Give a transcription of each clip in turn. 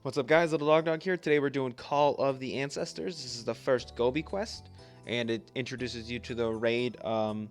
What's up, guys? Little Dog here. Today we're doing Call of the Ancestors. This is the first Gobi quest, and it introduces you to the raid for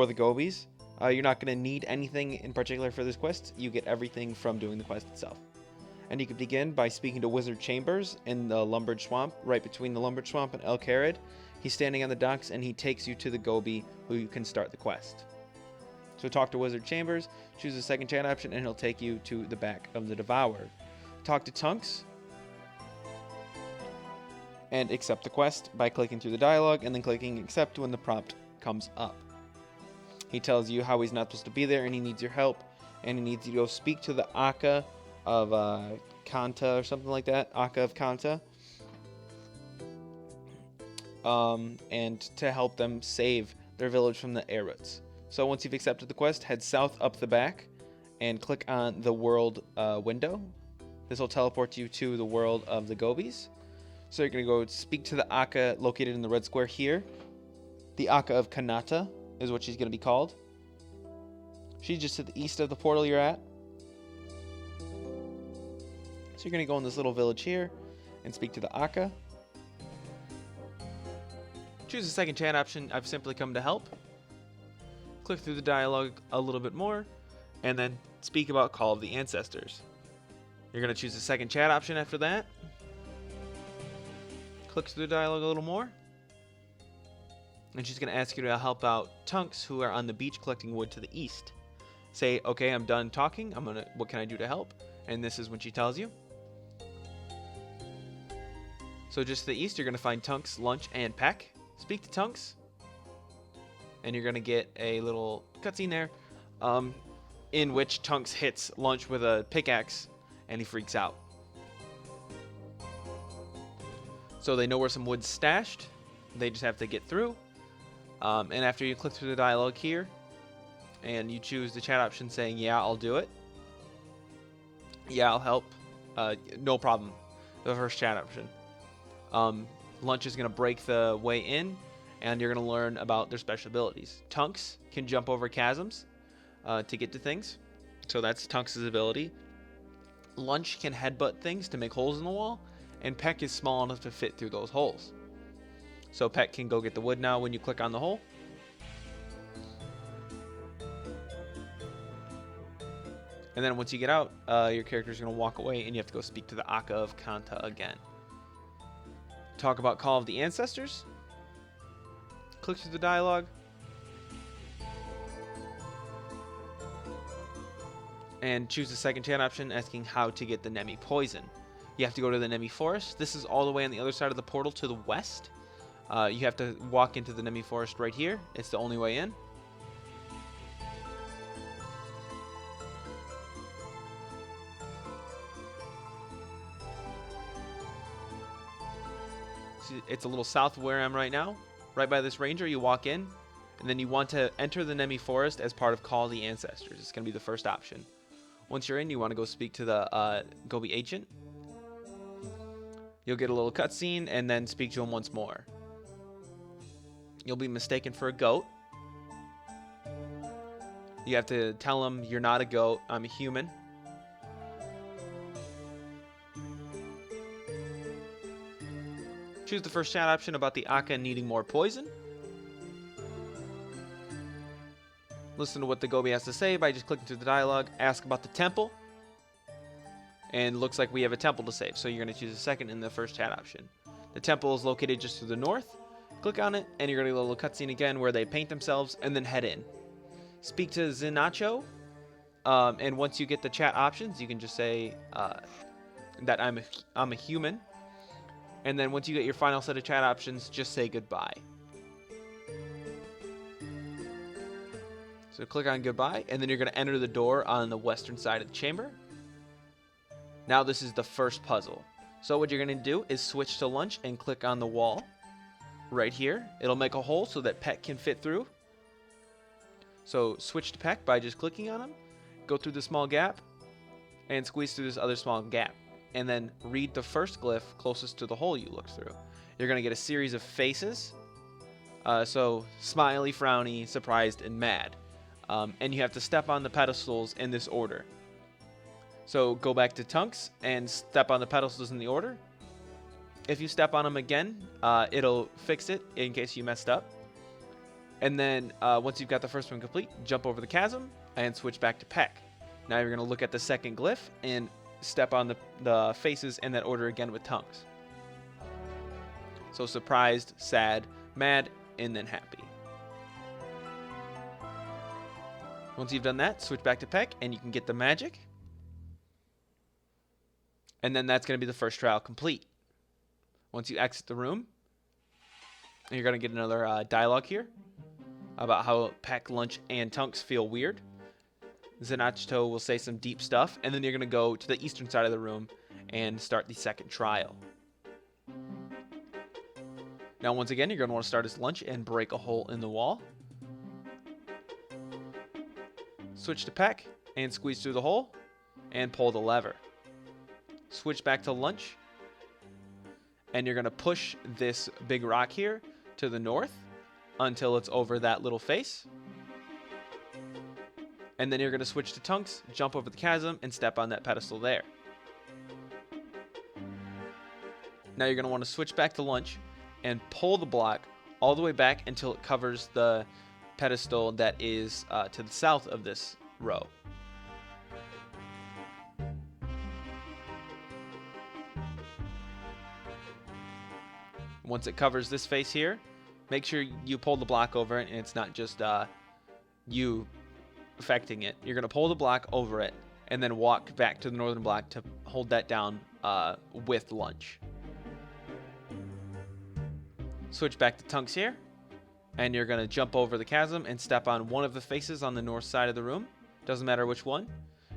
the Gobis. You're not going to need anything in particular for this quest. You get everything from doing the quest itself. And you can begin by speaking to Wizard Chambers in the Lumbered Swamp, right between the Lumbered Swamp and El Kharid. He's standing on the docks, and he takes you to the Gobi who you can start the quest. So talk to Wizard Chambers, choose the second chat option, and he'll take you to the back of the Devourer. Talk to Tunks and accept the quest by clicking through the dialogue and then clicking accept when the prompt comes up. He tells you how he's not supposed to be there and he needs your help, and he needs you to go speak to the Akka of Kanta or something like that, Akka of Kanta, and to help them save their village from the Aruts. So once you've accepted the quest, head south up the back and click on the world window. This will teleport you to the world of the Gobis. So you're going to go speak to the Akka located in the red square here. The Akka of Kanata is what she's going to be called. She's just to the east of the portal you're at. So you're going to go in this little village here and speak to the Akka. Choose the second chat option, I've simply come to help. Click through the dialogue a little bit more, and then speak about Call of the Ancestors. You're going to choose the second chat option after that. Click through the dialogue a little more. And she's going to ask you to help out Tunks who are on the beach collecting wood to the east. Say, okay, I'm done talking. What can I do to help? And this is when she tells you. So just to the east, you're going to find Tunks, Lunch, and Peck. Speak to Tunks. And you're going to get a little cutscene there in which Tunks hits Lunch with a pickaxe and he freaks out. So they know where some wood's stashed. They just have to get through. And after you click through the dialogue here, and you choose the chat option saying, yeah, I'll do it. Yeah, I'll help. No problem. The first chat option. Lunch is going to break the way in, and you're going to learn about their special abilities. Tunks can jump over chasms to get to things. So that's Tunks' ability. Lunch can headbutt things to make holes in the wall, and Peck is small enough to fit through those holes. So Peck can go get the wood now when you click on the hole. And then once you get out, your character is going to walk away, and you have to go speak to the Akka of Kanta again. Talk about Call of the Ancestors. Click through the dialogue. And choose the second chat option asking how to get the Nemi poison. You have to go to the Nemi forest. This is all the way on the other side of the portal to the west. You have to walk into the Nemi forest right here. It's the only way in. See, it's a little south of where I am right now. Right by this ranger, you walk in, and then you want to enter the Nemi forest as part of Call of the Ancestors. It's going to be the first option. Once you're in, you want to go speak to the Gobi agent. You'll get a little cutscene and then speak to him once more. You'll be mistaken for a goat. You have to tell him you're not a goat, I'm a human. Choose the first chat option about the Akka needing more poison. Listen to what the Gobi has to say by just clicking through the dialogue. Ask about the temple. And looks like we have a temple to save. So you're going to choose the second and the first chat option. The temple is located just to the north. Click on it and you're going to get a little cutscene again where they paint themselves and then head in. Speak to Zinacho. And once you get the chat options, you can just say that I'm a human. And then once you get your final set of chat options, just say goodbye. So click on goodbye, and then you're going to enter the door on the western side of the chamber. Now this is the first puzzle. So what you're going to do is switch to Lunch and click on the wall right here. It'll make a hole so that Peck can fit through. So switch to Peck by just clicking on him. Go through the small gap and squeeze through this other small gap. And then read the first glyph closest to the hole you looked through. You're going to get a series of faces. So smiley, frowny, surprised, and mad. And you have to step on the pedestals in this order. So go back to Tunks and step on the pedestals in the order. If you step on them again, it'll fix it in case you messed up. And then once you've got the first one complete, jump over the chasm and switch back to Peck. Now you're going to look at the second glyph and step on the faces in that order again with Tunks. So surprised, sad, mad, and then happy. Once you've done that, switch back to Peck and you can get the magic. And then that's going to be the first trial complete. Once you exit the room, you're going to get another dialogue here about how Peck, Lunch, and Tunks feel weird. Zenachito will say some deep stuff, and then you're going to go to the eastern side of the room and start the second trial. Now, once again, you're going to want to start as Lunch and break a hole in the wall. Switch to Peck and squeeze through the hole and pull the lever. Switch back to Lunch, and you're going to push this big rock here to the north until it's over that little face. And then you're going to switch to Tunks, jump over the chasm, and step on that pedestal there. Now you're going to want to switch back to Lunch and pull the block all the way back until it covers the pedestal that is to the south of this row. Once it covers this face here, make sure you pull the block over it and it's not just you affecting it. You're going to pull the block over it and then walk back to the northern block to hold that down with Lunch. Switch back to Tunks here, and you're going to jump over the chasm and step on one of the faces on the north side of the room. Doesn't matter which one.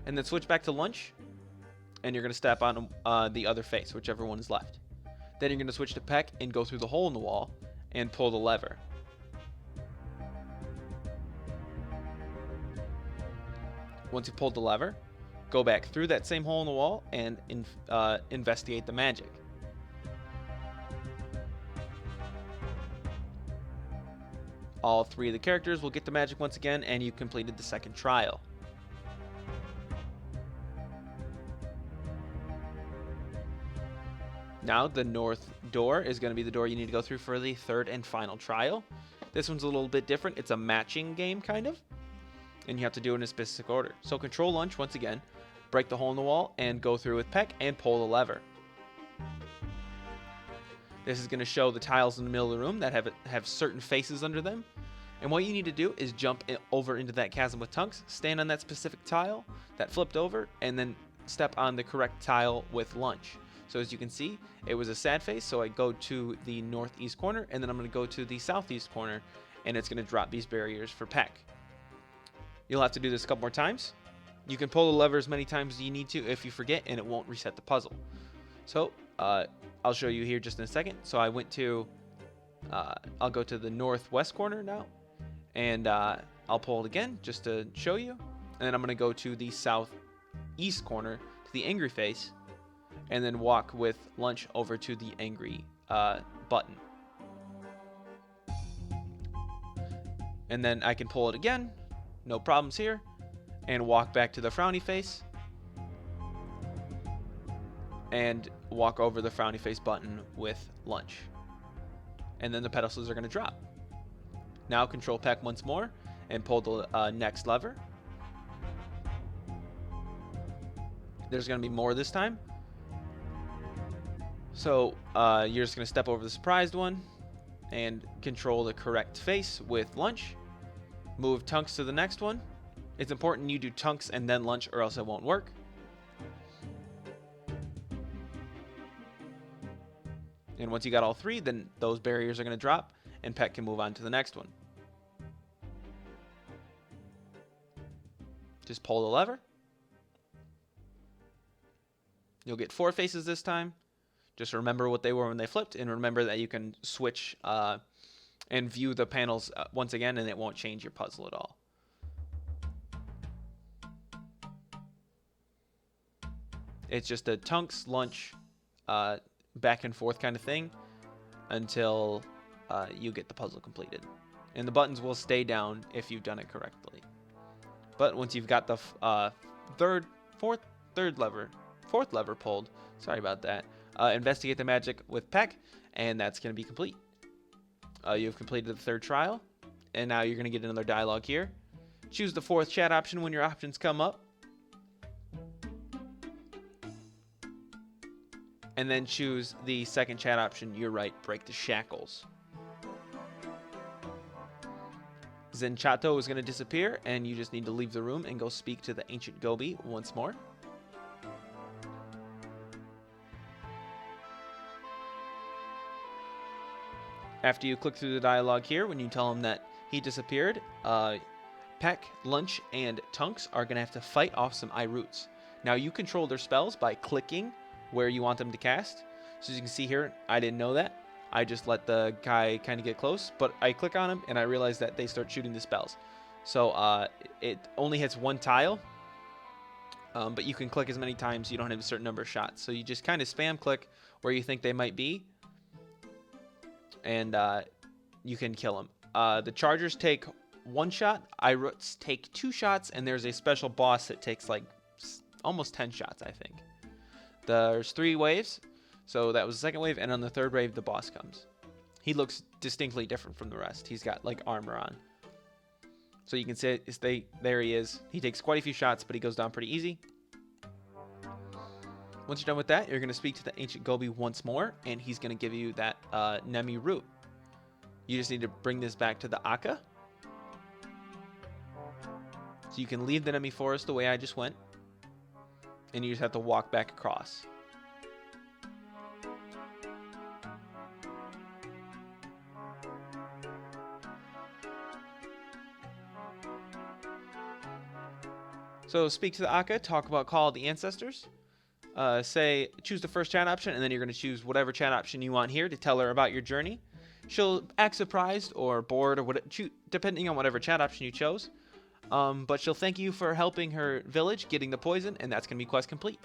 And then switch back to Lunch, and you're going to step on the other face, whichever one is left. Then you're going to switch to Peck and go through the hole in the wall and pull the lever. Once you pulled the lever, go back through that same hole in the wall and investigate the magic. All three of the characters will get the magic once again, and you completed the second trial. Now the north door is going to be the door you need to go through for the third and final trial. This one's a little bit different. It's a matching game, kind of. And you have to do it in a specific order. So control Lunch once again, break the hole in the wall, and go through with Peck and pull the lever. This is going to show the tiles in the middle of the room that have certain faces under them. And what you need to do is jump over into that chasm with Tunks, stand on that specific tile that flipped over, and then step on the correct tile with Lunch. So as you can see, it was a sad face, so I go to the northeast corner, and then I'm going to go to the southeast corner, and it's going to drop these barriers for Peck. You'll have to do this a couple more times. You can pull the lever as many times as you need to if you forget, and it won't reset the puzzle. So I'll show you here just in a second. So I went to, I'll go to the northwest corner now, and I'll pull it again just to show you. And then I'm going to go to the southeast corner to the angry face, and then walk with Lunch over to the angry button. And then I can pull it again, no problems here, and walk back to the frowny face, and walk over the frowny face button with Lunch. And then the pedestals are going to drop. Now control Peck once more and pull the next lever. There's going to be more this time. So you're just going to step over the surprised one and control the correct face with Lunch. Move Tunks to the next one. It's important you do Tunks and then Lunch, or else it won't work. And once you got all three, then those barriers are going to drop, and Peck can move on to the next one. Just pull the lever. You'll get 4 faces this time. Just remember what they were when they flipped, and remember that you can switch and view the panels once again, and it won't change your puzzle at all. It's just a Tunks, Lunch, back and forth kind of thing until you get the puzzle completed. And the buttons will stay down if you've done it correctly. But once you've got the third fourth lever pulled. Sorry about that. Investigate the magic with Peck, and that's going to be complete. You've completed the third trial, and now you're going to get another dialogue here. Choose the fourth chat option when your options come up. And then choose the second chat option. You're right, break the shackles. Zenchato is going to disappear, and you just need to leave the room and go speak to the ancient Gobi once more. After you click through the dialogue here, when you tell him that he disappeared, Peck, Lunch, and Tunks are going to have to fight off some eye roots. Now, you control their spells by clicking where you want them to cast. So as you can see here, I didn't know that. I just let the guy kind of get close, but I click on him and I realize that they start shooting the spells. So it only hits one tile, but you can click as many times. You don't have a certain number of shots. So you just kind of spam click where you think they might be, and you can kill them. The chargers take one shot, eye roots take 2 shots, and there's a special boss that takes like almost 10 shots, I think. There's 3 waves, so that was the second wave, and on the third wave, the boss comes. He looks distinctly different from the rest. He's got like armor on. So you can see, there he is. He takes quite a few shots, but he goes down pretty easy. Once you're done with that, you're going to speak to the ancient Gobi once more, and he's going to give you that Nemi root. You just need to bring this back to the Akka. So you can leave the Nemi forest the way I just went, and you just have to walk back across. So speak to the Akka, talk about Call of the Ancestors. Choose the first chat option, and then you're going to choose whatever chat option you want here to tell her about your journey. She'll act surprised or bored, or depending on whatever chat option you chose. But she'll thank you for helping her village getting the poison, and that's going to be quest complete.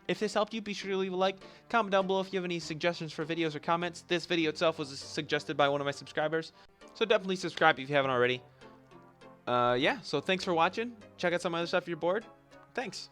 If this helped you, be sure to leave a like. Comment down below if you have any suggestions for videos or comments. This video itself was suggested by one of my subscribers, so definitely subscribe if you haven't already. Yeah, so thanks for watching. Check out some other stuff if you're bored. Thanks.